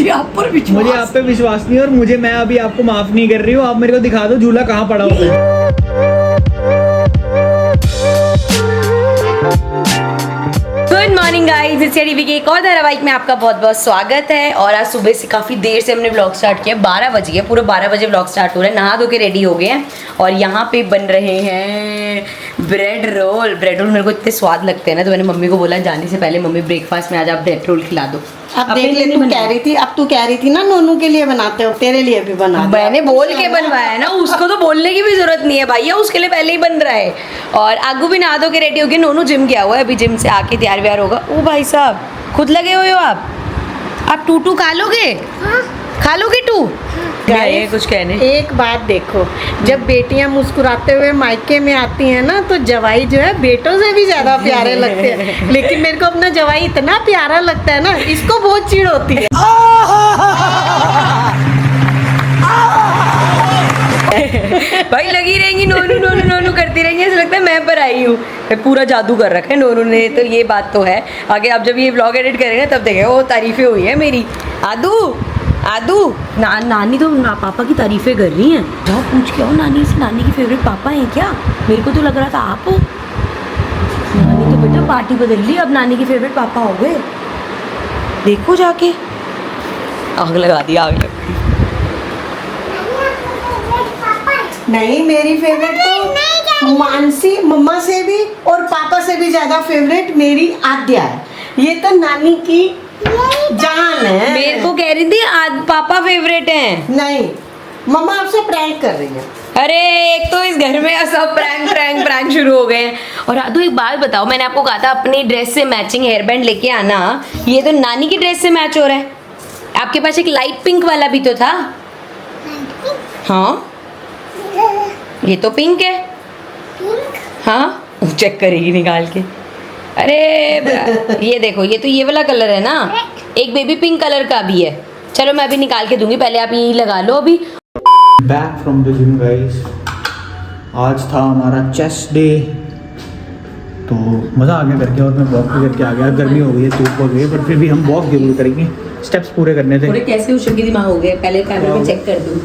मुझे आप पर विश्वास, मुझे आप पे विश्वास नहीं, और मुझे, मैं अभी आपको माफ नहीं कर रही हूँ। आप मेरे को दिखा दो झूला कहाँ पड़ा हुआ है। गुड मॉर्निंग गाइस, इस टीवी के एक और धारावाहिक में आपका बहुत बहुत स्वागत है। और आज सुबह से काफ़ी देर से हमने व्लॉग स्टार्ट किया, 12 बज गए, पूरे 12 बजे व्लॉग स्टार्ट हो रहा है। नहा धो के रेडी हो गए हैं और यहाँ पे बन रहे हैं ब्रेड रोल। ब्रेड रोल मेरे को इतने स्वाद लगते हैं ना, तो मैंने मम्मी को बोला जाने से पहले मम्मी ब्रेकफास्ट में आज आप ब्रेड रोल खिला दो। अब देख ले, तू कह रही थी, अब तू कह रही थी ना नोनू के लिए बनाते हो, तेरे लिए भी बना। मैंने बोल के बनवाया है ना, उसको तो बोलने की भी जरूरत नहीं है भैया, उसके लिए पहले ही बन रहा है। और आगू भी नहा धो के रेडी हो गए, नोनू जिम गया हुआ है, अभी जिम से आके तैयार व्यार होगा। ओ भाई साहब खुद लगे हुए हो आप टू खा लोगे? खा लोगे टू? गाइस, कुछ कहने, एक बात देखो, जब बेटियां मुस्कुराते हुए मायके में आती हैं ना, तो जवाई जो है बेटों से भी ज्यादा प्यारे लगते हैं। लेकिन मेरे को अपना जवाई इतना प्यारा लगता है ना, इसको बहुत चिढ़ होती है। भाई लगी रहेंगी नोनू नोनू नोनू करती रहेंगी, ऐसा लगता है मैं पर आई हूँ। पूरा जादू कर रखा है नोनू ने, तो ये बात तो है। आगे अब जब ये व्लॉग एडिट करेंगे तब देखेंगे वो तारीफें हुई है मेरी। आदू नानी तो पापा की तारीफें कर रही हैं। जाओ पूछ के आओ नानी से, नानी की फेवरेट पापा हैं क्या? मेरे को तो लग रहा था आप हो। नानी तो बेटा पार्टी बदल ली, अब नानी के फेवरेट पापा हो गए। देखो जाके, आग लगा दी, आग लगा दी। नहीं, मेरी फेवरेट तो मानसी मम्मा से भी और पापा से भी ज्यादा फेवरेट मेरी आद्या है। ये तो नानी की जान है। मेरे को कह रही थी आज पापा फेवरेट हैं। नहीं, मम्मा आपसे प्रैंक कर रही है। अरे एक तो इस घर में सब प्रैंक शुरू हो गए हैं। और आदू एक बात बताओ, मैंने आपको कहा था अपनी ड्रेस से मैचिंग हेयर बैंड लेके आना, ये तो नानी की ड्रेस से मैच हो रहा है। आपके पास एक लाइट पिंक वाला भी तो था। हाँ ये तो पिंक है। हाँ चेक करेगी निकाल के। अरे ये देखो, ये तो ये वाला कलर है ना, एक बेबी पिंक कलर का भी है। चलो मैं अभी निकाल के दूंगी, पहले आप यही लगा लो अभी। Back from the gym guys, आज था हमारा चेस्ट डे, तो मज़ा आ गया करके, और मैं वॉक भी करके आ गया। गर्मी हो गई है, धूप हो गई है, पर फिर भी हम वॉक जरूर करेंगे, स्टेप्स पूरे करने थे। कैसे उछल के दिमाग हो गए, पहले कैमरे में चेक कर दूं।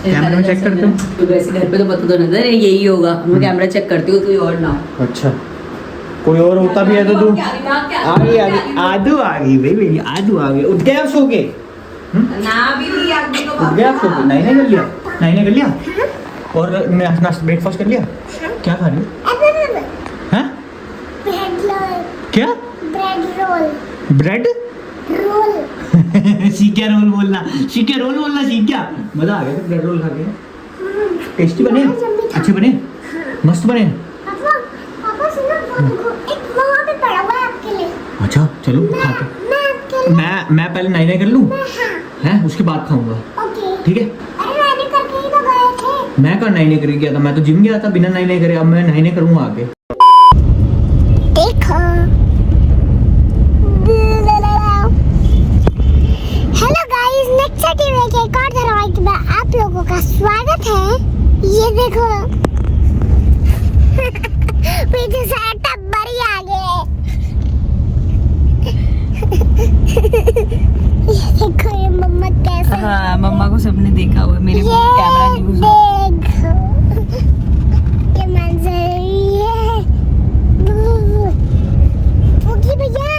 कैमरे में चेक करते हो तो वैसे घर पे तो पता तो नजर है यही होगा, मैं कैमरा चेक करती हूँ, कोई और ना। अच्छा, कोई और होता भी है तो तू आ गई आदू आ गई भाई, आदू आ गई। उठ गए आप सो के? ना भी नहीं आदमी को उठ गए आप सो के? नहीं कर लिया, नहीं कर लिया। और नाश्ता ब्रेकफास्ट कर लिया? क्या खा रही हो? हैं? क्या? Bread roll? सीख रोल बोलना, सीख बोलना सीख गया। मजा आ गया ब्रेड रोल खा के। टेस्टी बने? अच्छे बने? मस्त बने? अच्छा चलो खाते। मैं पहले नाई कर लूँ, हैं उसके बाद खाऊंगा, ठीक है? मैं कहाँ नाई करके गया था, मैं तो जिम गया था बिना नाई करे। अब मैं नाई करूँगा आगे। हेलो गाइस, नेक्स्ट टीवी के एक और धारावाहिक में आप लोगों का स्वागत है। ये देखो पीछे से टब्बर ही आ गए। ये देखो ये मम्मा कैसे। हाँ मम्मा को सबने देखा हुआ है, मेरे को कैमरा नहीं घुसा। देखो ये मंजर ये पुकी भैया।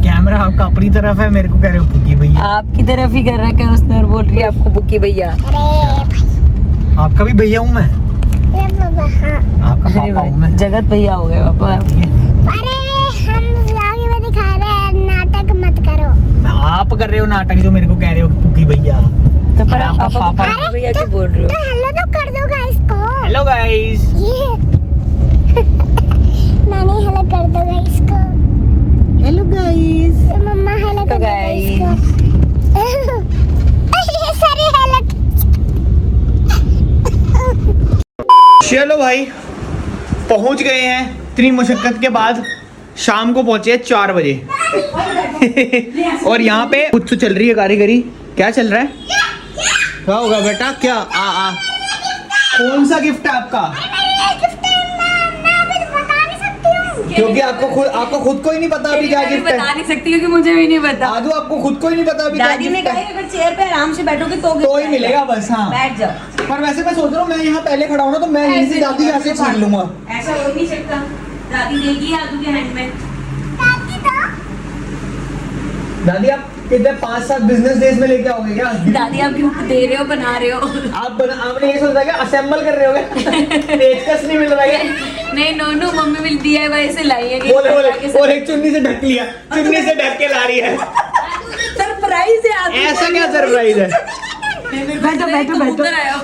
कैमरा आपका अपनी तरफ है, मेरे को कह रहे हो पुकी भैया। आपकी तरफ ही कर रखा है उसने, और बोल रही है आपको बुक्की भैया। आपका भी भैया हूँ मैं, आपका पापा हूँ मैं। जगत भैया हो गए पापा। अरे हम व्लॉग में दिखा रहे हैं, नाटक मत करो। आप कर रहे हो नाटक, जो मेरे को कह रहे हो पुकी भैया। तो पर आपका आप पापा बुक्की भैया क्यों बोल रहे हो? तो हेलो तो कर दो गाइस को। Hello guys. नानी हेलो कर दो गाइस को। Hello guys. मम्मा हेलो कर दो गाइस को। सारी हेलो। चलो भाई पहुंच गए हैं इतनी मुशक्कत के बाद। शाम को पहुंचे 4 बजे और यहाँ पे कुछ तो चल रही है कारीगरी। क्या चल रहा है? क्या होगा बेटा? क्या आ कौन सा गिफ्ट है आपका? क्योंकि आपको खुद को ही नहीं पता अभी क्या मैं गिफ्ट है। बता नहीं सकती क्योंकि मुझे भी नहीं पता। आदू आपको खुद को ही नहीं पता अभी क्या दादी ने गिफ्ट कहा है। अगर चेयर पे आराम से बैठोगे तो तो ही मिलेगा बस। हाँ बैठ जाओ। पर वैसे मैं सोच रहा हूँ मैं यहाँ पहले खड़ा हूँ ना, तो मैं यहीं से दादी यहाँ से छीन लूंगा। ऐसा हो नहीं सकता, दादी देगी आदू के हैंड में। दादी आप कितने 5-7 बिजनेस डेज में लेके आओगे क्या? दादी आप गिफ्ट दे रहे हो, बना रहे हो? आपने ये सोचा क्या असेंबल कर रहे हो क्या? पेचकस नहीं मिल रहा है क्या? नहीं नोनू, मम्मी मिल DIY से लाई है। बोले और एक चुन्नी से ढक लिया, चुन्नी से ढक के ला रही है। सरप्राइज है आदू। ऐसा क्या सरप्राइज है? बैठो बैठो बैठो। आयो।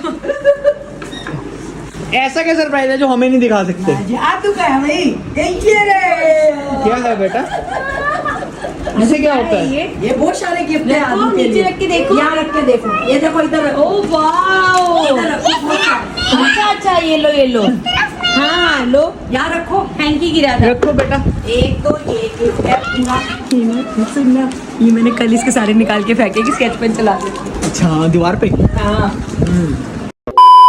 ऐसा क्या सरप्राइज है जो हमें नहीं दिखा सकते? आदू का है भाई। क्या है बेटा? इसे क्या होता है? ये बहुत सारे गिफ्ट है देखो, आदू के नीचे लिए। रख के देखो। यहाँ रख के देखो, ये देखो इधर रखो। Oh wow. इधर रखो, बहुत सारे। अच्छा अच्छा, ये लो। हाँ लो, यहाँ रखो। हैंकी गिरा था। रखो बेटा। एक तो ये गिफ्ट है पूरा। ये मैंने कल इसके सारे निकाल के फेंके कि स्केच पेन चला दे। अच्छा दीवार पे। हाँ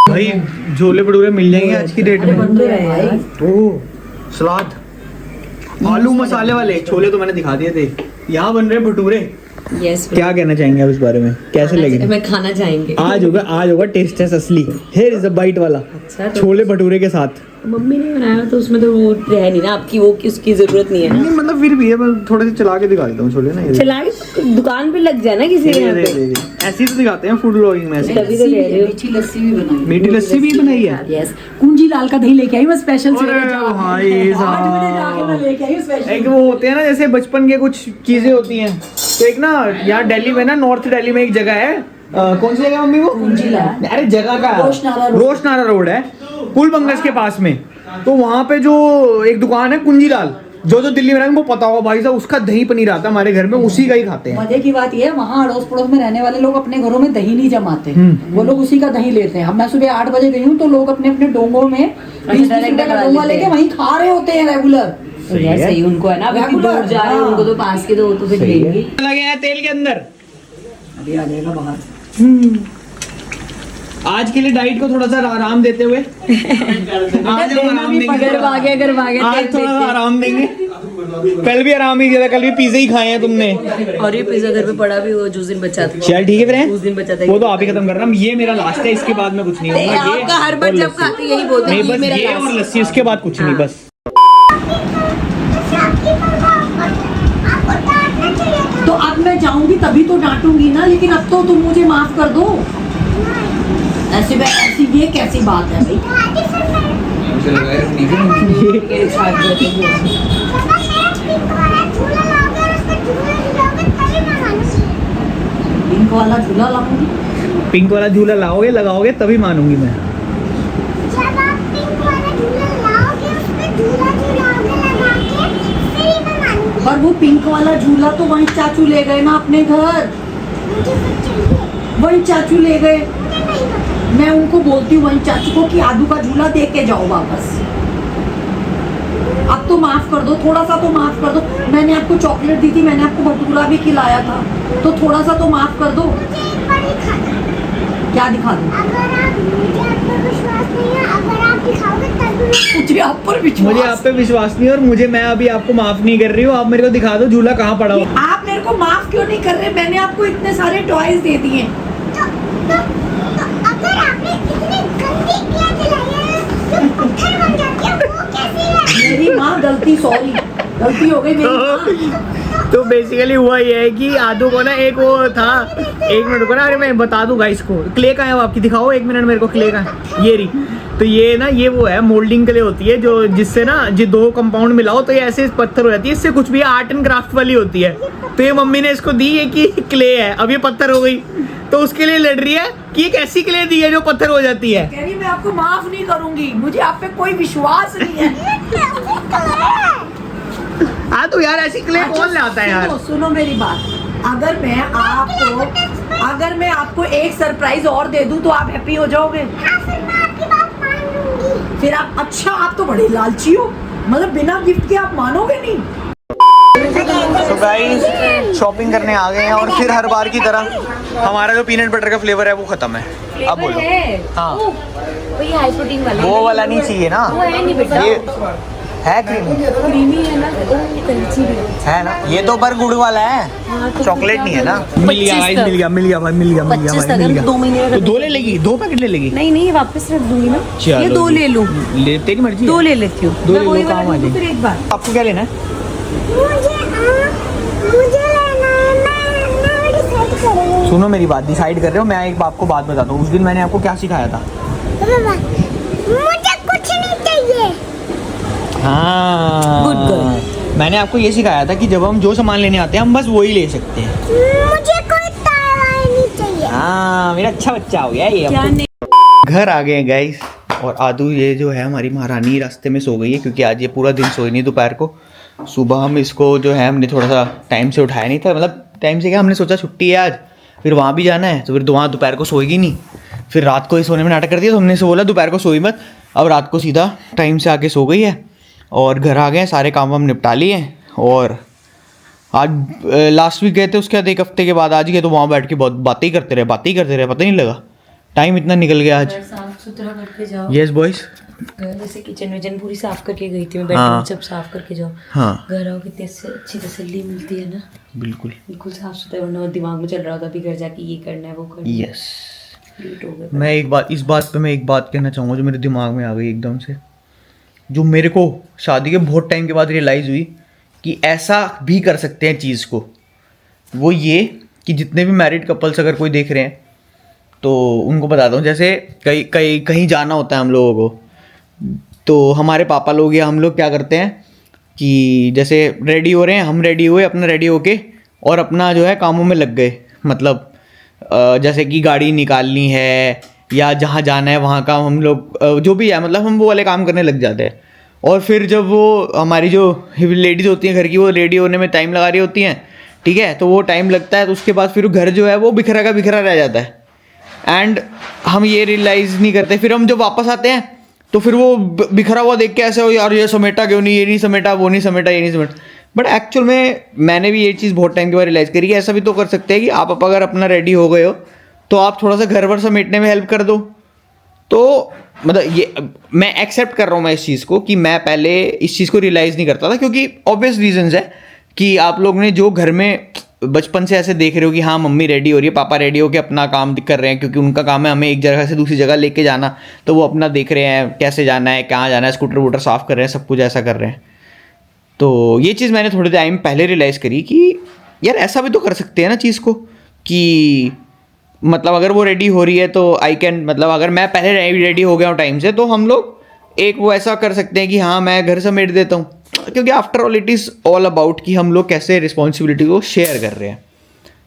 भाई छोले भटूरे मिल जाएंगे आज की डेट में। बन तो रहे हैं। ओह सलाद, आलू मसाले वाले छोले तो मैंने दिखा दिए थे। यहाँ बन रहे भटूरे। यस, क्या कहना चाहेंगे आप इस बारे में? कैसे लगे? मैं खाना चाहेंगे। आज होगा टेस्ट टेस्ट असली। हेयर इज अ बाइट वाला अच्छा, तो छोले भटूरे के साथ। मम्मी ने बनाया तो उसमें तो वो है नहीं ना आपकी, वो की उसकी जरूरत नहीं है ना। नहीं मतलब फिर भी है, मैं थोड़े से चला के दिखा देता हूँ छोले ना। ये चला के दुकान पे लग जाए ना किसी के यहाँ पे। ऐसे ही तो दिखाते हैं फूड ब्लॉगिंग में। ऐसे तभी तो कह रही हूँ। मीठी लस्सी भी बनाई। मीठी लस्सी भी बनाई है। यस, कुंजी लाल का दही लेके आई मैं स्पेशल से। अरे भाई साहब, मैं लेके आई स्पेशल। एक वो होते हैं ना जैसे बचपन के कुछ चीजें होती हैं। तो एक ना यहाँ दिल्ली में ना, नॉर्थ दिल्ली में एक जगह है, कौन सी जगह मम्मी वो? कुंजिला। अरे जगह का रोशनारा रोड है, पुल बंगस के पास में। तो वहाँ पे जो एक दुकान है कुंजीलाल, जो दिल्ली में रहने को पता होगा भाई साहब, उसका दही पनीर आता है हमारे घर में, उसी का ही खाते हैं। मजे की बात ये है, वहाँ अड़ोस पड़ोस में रहने वाले लोग अपने घरों में दही नहीं जमाते, वो लोग उसी का दही लेते हैं। अब मैं सुबह 8 बजे गई हूँ तो लोग अपने अपने डोंगों में 20 रुपए का डोंगा लेके वहीं खा रहे होते हैं रेगुलर। तो यार सही उनको है ना, अभी इतनी दूर जा रहे हैं, उनको तो पास के, तो वो तो फिर लेंगे। लगे हैं तेल के अंदर। अभी आ जाएगा बाहर। आज के लिए डाइट को थोड़ा सा आराम देते हुए आज हम आराम देंगे। गरबा गया आज थोड़ा सा आराम देंगे। कल भी आराम ही किया था, कल भी पिज्जा ही खाए हैं तुमने। और ये पिज्जा घर पे पड़ा भी हुआ जिस दिन बचा था। चल ठीक है उस दिन बचा था। वो तो आप ही खत्म करना, ये मेरा लास्ट है, इसके बाद में कुछ नहीं होगा। ये आपका हर बार और जब लस्सी। खाते यही बोलते हैं नहीं ये बस मेरा ये और last। लस्सी, उसके बाद कुछ नहीं बस। तो अब मैं जाऊंगी तभी तो डांटूंगी ना, लेकिन अब तो तुम मुझे माफ कर दो। ऐसी ये कैसी बात है भाई? पिंक वाला झूला लाऊंगी। पिंक वाला झूला लाओगे, लगाओगे तभी मानूंगी मैं। जब आप पिंक वाला झूला लाओगे, उस पे झूला झूलाओगे लगा के, फिर ही मैं मानूंगी। और वो पिंक वाला झूला तो वही चाचू ले गए ना अपने घर, मुझे फिर चाहिए। वही चाचू ले गए। मुझे नहीं पता। मैं उनको बोलती हूँ वही चाचू को कि आदू का झूला दे के जाओ वापस। अब तो माफ कर दो, थोड़ा सा तो माफ कर दो। मैंने आपको चॉकलेट दी थी, मैंने आपको भटूरा भी खिलाया था, तो थोड़ा सा तो माफ कर दो। मुझे एक बार दिखाना। क्या दिखा दूँ? अगर आप मुझे आप पर विश्वास नहीं है, अगर आप दिखाओगे तब भी मुझे आप पर विश्वास। मुझे आप पे विश्वास नहीं है, और मुझे मैं अभी आपको माफ नहीं कर रही हूँ। आप मेरे को दिखा दो झूला कहाँ पड़ा हो। आप मेरे को माफ क्यों नहीं कर रहे? मैंने आपको इतने सारे टॉयज दे दिए। तो अगर आपने इतनी गंदी किया दिलाई है, जो पत्थर बन जाती है, वो कैसी है? मेरी माँ गलती, सॉरी, गलती हो गई मेरी माँ। तो बेसिकली हुआ ये है कि आदू को ना एक वो था, 1 मिनट को ना, अरे मैं बता दूंगा इसको। क्ले का है वो, आपकी दिखाओ 1 मिनट मेरे को क्ले का। ये रही, तो ये ना ये वो है मोल्डिंग क्ले होती है, जो जिससे ना जो 2 कंपाउंड मिलाओ तो ये ऐसे पत्थर हो जाती है। इससे कुछ भी आर्ट एंड क्राफ्ट वाली होती है। तो ये मम्मी ने इसको दी है कि क्ले है, अब ये पत्थर हो गई, तो उसके लिए लड़ रही है कि एक ऐसी क्ले दी है जो पत्थर हो जाती है। कह रही मैं आपको माफ नहीं करूंगी, मुझे आप पे कोई विश्वास नहीं है। हाँ तो यार ऐसी क्ले कौन लाता है यार? सुनो मेरी बात, अगर मैं आपको एक सरप्राइज और दे दूं तो आप हैप्पी हो जाओगे? हाँ, फिर मैं आपकी बात मान लूंगी। फिर आप, अच्छा आप तो बड़े लालची हो, मतलब बिना गिफ्ट के आप मानोगे नहीं। तो गाइस शॉपिंग करने आ गए हैं, और फिर हर बार की तरह हमारा जो पीनट बटर का फ्लेवर है वो खत्म है। अब बोलो। हाँ वही हाई प्रोटीन वाला। वो वाला नहीं चाहिए ना, वो है नहीं बेटा। ये है क्रीमी क्रीमी है ना, कलची है ना, ये तो पर गुड़ वाला है, चॉकलेट नहीं है ना। मिल गया भाई, मिल गया मिल गया भाई, मिल गया मिल गया 25 भाई, मिल अगर गया। 2 महीने तो 2 ले लेगी, 2 पैकेट ले लेगी? नहीं नहीं, वापस रख दूंगी ना, चलो ये 2 ले लूं, ले, तेरी मर्जी 2 है। ले लेती हूँ। 2 मैं ले वही लो, वाला काम आ लूं फिर जाएगी। एक बार। आपको क्या लेना है? मुझे लेना है, मैं डिसाइड करूंगी। सुनो मेरी बात, डिसाइड कर रहे हो, मैं एक आपको बात बताता हूँ। उस दिन मैंने आपको क्या सिखाया था? मुझे कुछ नहीं चाहिए। हाँ, Good girl. मैंने आपको ये सिखाया था कि जब हम जो सामान लेने आते हैं हम बस वही ले सकते हैं। मुझे कोई तार नहीं चाहिए। हाँ, मेरा अच्छा बच्चा हो गया ये। क्या अब नहीं, तो घर आ गए गाइस, और आदू ये जो है हमारी महारानी रास्ते में सो गई है, क्योंकि आज ये पूरा दिन सोई नहीं दोपहर को। सुबह हम इसको जो है हमने थोड़ा सा टाइम से उठाया नहीं था, मतलब टाइम से क्या, हमने सोचा छुट्टी है आज, फिर वहाँ भी जाना है, तो फिर वहाँ दोपहर को सोएगी नहीं, फिर रात को ही सोने में नाटक कर दिया, तो हमने से बोला दोपहर को सोई मत। अब रात को सीधा टाइम से आके सो गई है, और घर आ गए, सारे काम हम निपटा लिए हैं। और आज लास्ट वीक गए थे, उसके बाद 1 हफ्ते के बाद आज गए, तो वहाँ बैठ के बहुत बातें ही करते रहे, पता नहीं लगा टाइम इतना निकल गया आज। साफ सुथरा करके जाओ। Yes boys. जैसे किचन विचन पूरी साफ करके गई थी मैं, हाँ। बेडरूम सब साफ करके जाओ। हाँ घर आओ कितनी अच्छी तसल्ली मिलती है ना, बिल्कुल। बिल्कुल साफ सुथरा, वरना दिमाग में चल रहा होता अभी घर जाके ये करना है वो करना है। यस, लेट हो गया। मैं इस बात पे मैं एक बात कहना चाहूँगा जो मेरे दिमाग में आ गई एकदम से, जो मेरे को शादी के बहुत टाइम के बाद रियलाइज़ हुई कि ऐसा भी कर सकते हैं चीज़ को। वो ये कि जितने भी मैरिड कपल्स अगर कोई देख रहे हैं तो उनको बताता हूँ, जैसे कहीं जाना होता है हम लोगों को, तो हमारे पापा लोग या हम लोग क्या करते हैं कि जैसे रेडी हो रहे हैं, हम रेडी हुए, अपना रेडी होके और अपना जो है कामों में लग गए, मतलब जैसे कि गाड़ी निकालनी है या जहाँ जाना है वहाँ का हम लोग जो भी है, मतलब हम वो वाले काम करने लग जाते हैं। और फिर जब वो हमारी जो लेडीज़ होती हैं घर की, वो रेडी होने में टाइम लगा रही होती हैं, ठीक है, तो वो टाइम लगता है, तो उसके बाद फिर घर जो है वो बिखरा का बिखरा रह जाता है, एंड हम ये रियलाइज़ नहीं करते। फिर हम जब वापस आते हैं तो फिर वो बिखरा हुआ देख के ऐसे हो, यार ये समेटा क्यों नहीं, ये नहीं समेटा, वो नहीं समेटा, ये नहीं समेटा। बट एक्चुअल में मैंने भी ये चीज़ बहुत टाइम के बाद रियलाइज़ करी कि ऐसा भी तो कर सकते हैं कि आप अगर अपना रेडी हो गए हो तो आप थोड़ा सा घर वर समेटने में हेल्प कर दो। तो मतलब ये मैं एक्सेप्ट कर रहा हूँ मैं इस चीज़ को, कि मैं पहले इस चीज़ को रियलाइज़ नहीं करता था, क्योंकि ऑब्वियस रीजंस है कि आप लोग ने जो घर में बचपन से ऐसे देख रहे हो कि हाँ मम्मी रेडी हो रही है, पापा रेडी होकर अपना काम कर रहे हैं, क्योंकि उनका काम है हमें एक जगह से दूसरी जगह लेके जाना, तो वो अपना देख रहे हैं कैसे जाना है, कहाँ जाना है, स्कूटर वूटर साफ़ कर रहे हैं, सब कुछ ऐसा कर रहे हैं। तो ये चीज़ मैंने थोड़े टाइम पहले रियलाइज़ करी कि यार ऐसा भी तो कर सकते हैं ना चीज़ को, कि मतलब अगर वो रेडी हो रही है तो आई कैन, मतलब अगर मैं पहले रेडी हो गया हूँ टाइम से, तो हम लोग एक वो ऐसा कर सकते हैं कि हाँ मैं घर समेट देता हूँ, क्योंकि after all it is all about कि हम लोग कैसे रिस्पॉन्सिबिलिटी को शेयर कर रहे हैं।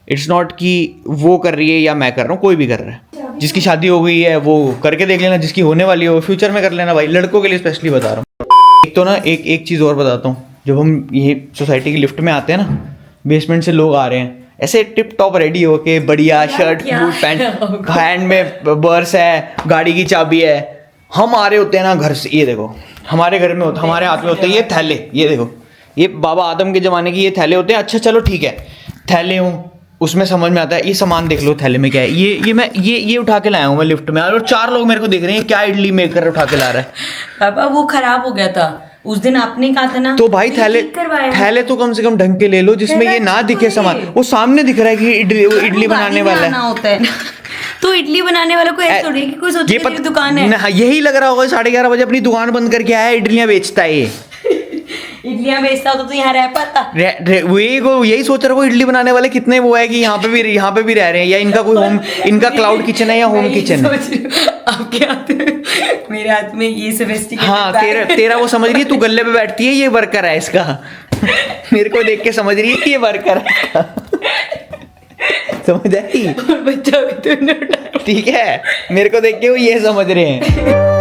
इट्स नॉट कि वो कर रही है या मैं कर रहा हूँ, कोई भी कर रहा है। जिसकी शादी हो गई है वो करके देख लेना, जिसकी होने वाली हो फ्यूचर में कर लेना भाई, लड़कों के लिए स्पेशली बता रहा हूँ। एक तो ना एक चीज़ और बताता हूँ, जब हम ये सोसाइटी की लिफ्ट में आते हैं ना, बेसमेंट से लोग आ रहे हैं ऐसे टिप टॉप रेडी होके, बढ़िया शर्ट बूट पैंट, हैंड में पर्स है, गाड़ी की चाबी है, हम आ रहे होते हैं ना घर से, ये देखो हमारे घर में होता, हमारे हाथ में होते हैं ये थैले, ये देखो ये बाबा आदम के ज़माने की ये थैले होते हैं। अच्छा चलो ठीक है, थैले हूँ उसमें समझ में आता है, ये सामान देख लो थैले में क्या है, ये मैं ये उठा के लाया हूँ मैं लिफ्ट में, और 4 लोग मेरे को देख रहे हैं क्या इडली मेकर उठा के ला रहा है। पापा वो खराब हो गया था उस दिन, आपने कहा था ना, तो भाई थैले तो कम से कम ढंग के ले लो जिसमें ये ना दिखे सामान, वो सामने दिख रहा है कि इडली बनाने वाला है। होता है तो इडली बनाने वालों को ऐसे थोड़ी है कि कोई सोचे ये मेरी दुकान है। यही लग रहा होगा 11:30 बजे अपनी दुकान बंद करके आया, इडलियां बेचता है ये। इडलियां बेचता हो तो यहाँ रह पाता। यही सोच रहा हूँ इडली बनाने वाले कितने वो है कि यहाँ पे भी रह रहे हैं, या इनका कोई होम, इनका क्लाउड किचन है या होम किचन है। आपके हाथ में, मेरे हाथ में ये सोफिस्टिकेटेड। हाँ तेरा वो समझ रही है, तू गल्ले पे बैठती है, ये वर्कर है इसका। मेरे को देख के समझ रही है कि ये वर्कर है। समझ आई? बच्चा भी तो ठीक है, मेरे को देख के वो ये समझ रहे हैं।